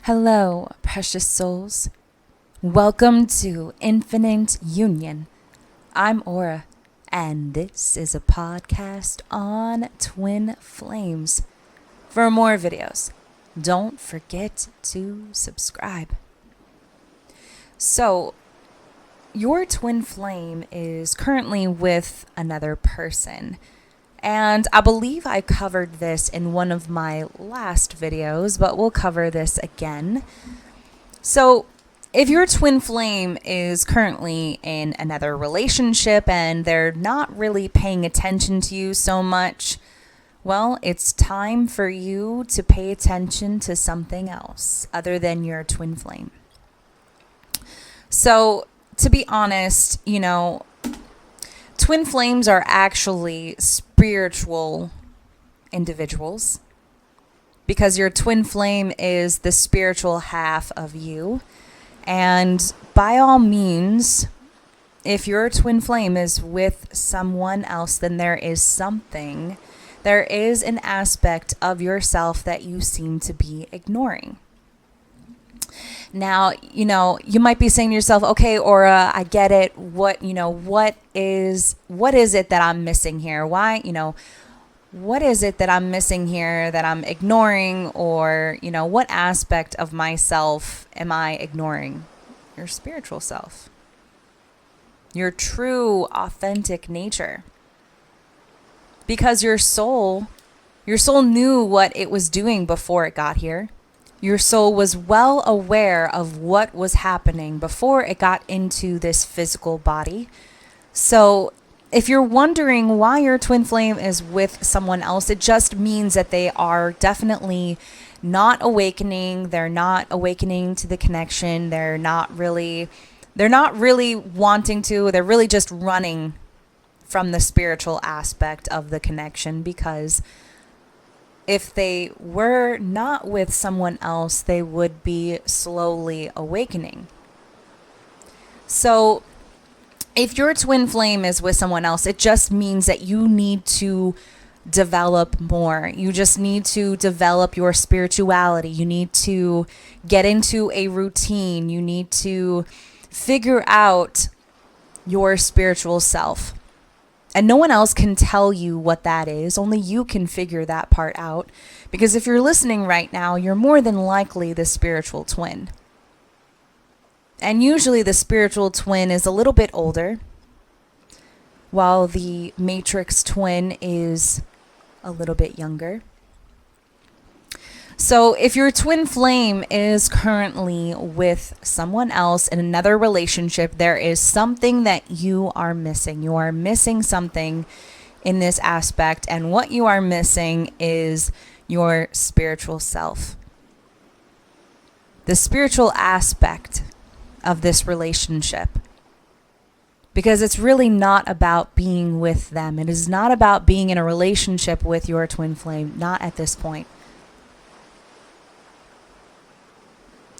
Hello, precious souls. Welcome to Infinite Union. I'm Aura, and this is a podcast on twin flames. For more videos, don't forget to subscribe. So, your twin flame is currently with another person. And I believe I covered this in one of my last videos, but we'll cover this again. So, if your twin flame is currently in another relationship and they're not really paying attention to you so much, well, it's time for you to pay attention to something else other than your twin flame. So, to be honest, twin flames are actually spiritual individuals because your twin flame is the spiritual half of you. And by all means, if your twin flame is with someone else, then there is an aspect of yourself that you seem to be ignoring. Now, you might be saying to yourself, okay, Aura, I get it. What is it that I'm missing here? Why, what is it that I'm missing here that I'm ignoring? Or, what aspect of myself am I ignoring? Your spiritual self. Your true, authentic nature. Because your soul knew what it was doing before it got here. Your soul was well aware of what was happening before it got into this physical body. So if you're wondering why your twin flame is with someone else, it just means that they are definitely not awakening. They're not awakening to the connection. They're not really wanting to. They're really just running from the spiritual aspect of the connection, because if they were not with someone else, they would be slowly awakening. So if your twin flame is with someone else, it just means that you need to develop more. You just need to develop your spirituality. You need to get into a routine. You need to figure out your spiritual self. And no one else can tell you what that is. Only you can figure that part out. Because if you're listening right now, you're more than likely the spiritual twin. And usually the spiritual twin is a little bit older, while the matrix twin is a little bit younger. So if your twin flame is currently with someone else in another relationship, there is something that you are missing. You are missing something in this aspect, and what you are missing is your spiritual self. The spiritual aspect of this relationship. Because it's really not about being with them. It is not about being in a relationship with your twin flame, not at this point.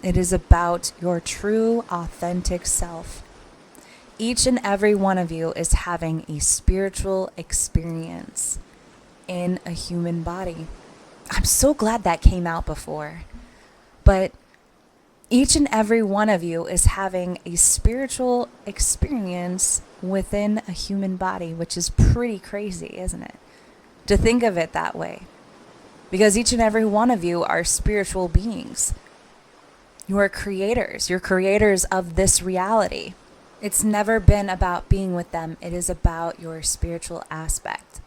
It is about your true, authentic self. Each and every one of you is having a spiritual experience in a human body. I'm so glad that came out before. But each and every one of you is having a spiritual experience within a human body, which is pretty crazy, isn't it? To think of it that way. Because each and every one of you are spiritual beings. You're creators. You're creators of this reality. It's never been about being with them. It is about your spiritual aspect.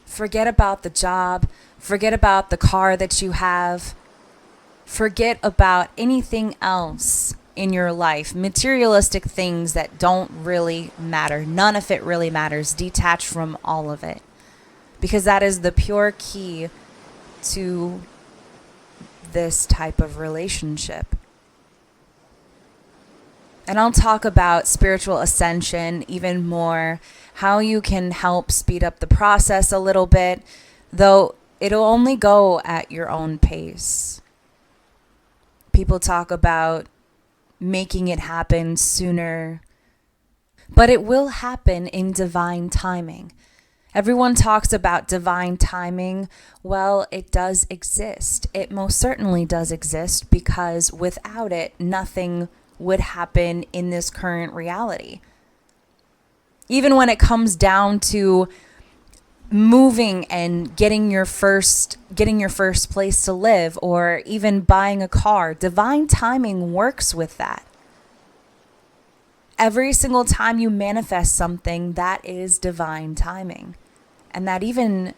Forget about the job. Forget about the car that you have. Forget about anything else in your life. Materialistic things that don't really matter. None of it really matters. Detach from all of it. Because that is the pure key to this type of relationship. And I'll talk about spiritual ascension even more, how you can help speed up the process a little bit, though it'll only go at your own pace. People talk about making it happen sooner, but it will happen in divine timing. Everyone talks about divine timing. Well, it does exist. It most certainly does exist, because without it, nothing would happen in this current reality. Even when it comes down to moving and getting your first place to live, or even buying a car, divine timing works with that. Every single time you manifest something, that is divine timing. And that even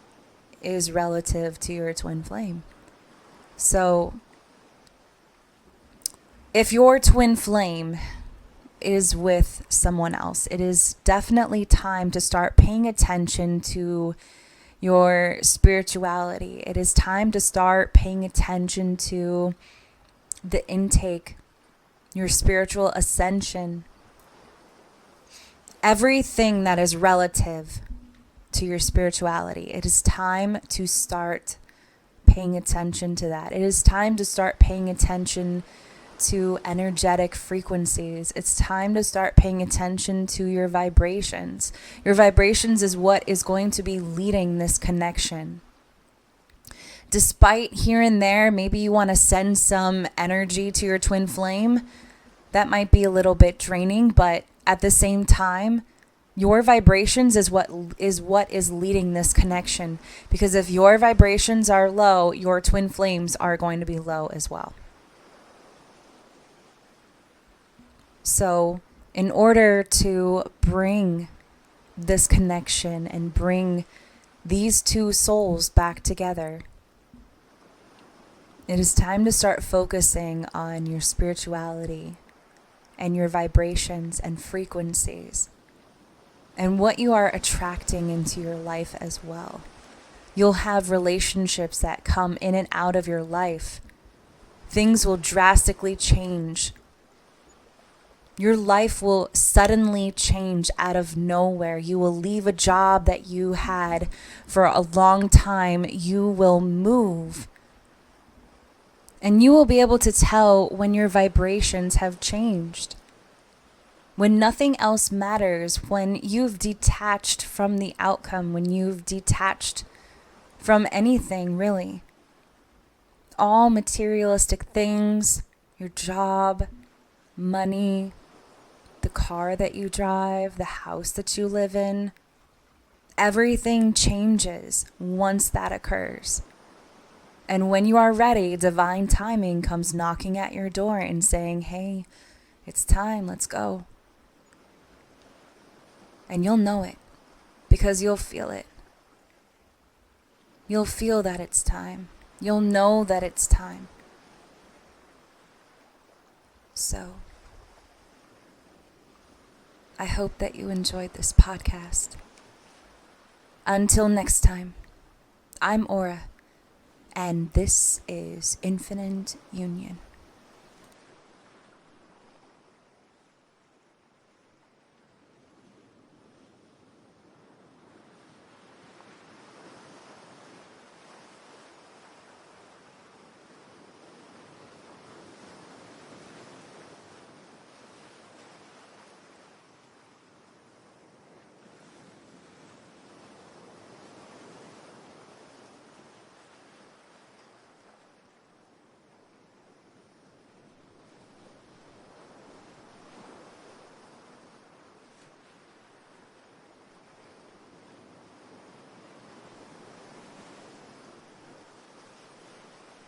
is relative to your twin flame. So if your twin flame is with someone else, it is definitely time to start paying attention to your spirituality. It is time to start paying attention to the intake, your spiritual ascension, everything that is relative to your spirituality. It is time to start paying attention to that. It is time to start paying attention to energetic frequencies. It's time to start paying attention to your vibrations. Your vibrations is what is going to be leading this connection. Despite here and there, maybe you want to send some energy to your twin flame. That might be a little bit draining, but at the same time, your vibrations is what is leading this connection. Because if your vibrations are low, your twin flames are going to be low as well. So in order to bring this connection and bring these two souls back together, it is time to start focusing on your spirituality and your vibrations and frequencies and what you are attracting into your life as well. You'll have relationships that come in and out of your life. Things will drastically change. Your life will suddenly change out of nowhere. You will leave a job that you had for a long time. You will move. And you will be able to tell when your vibrations have changed. When nothing else matters, when you've detached from the outcome, when you've detached from anything really. All materialistic things, your job, money, the car that you drive, the house that you live in, everything changes once that occurs. And when you are ready, divine timing comes knocking at your door and saying, hey, it's time, let's go. And you'll know it because you'll feel it. You'll feel that it's time. You'll know that it's time. So, I hope that you enjoyed this podcast. Until next time, I'm Aura, and this is Infinite Union.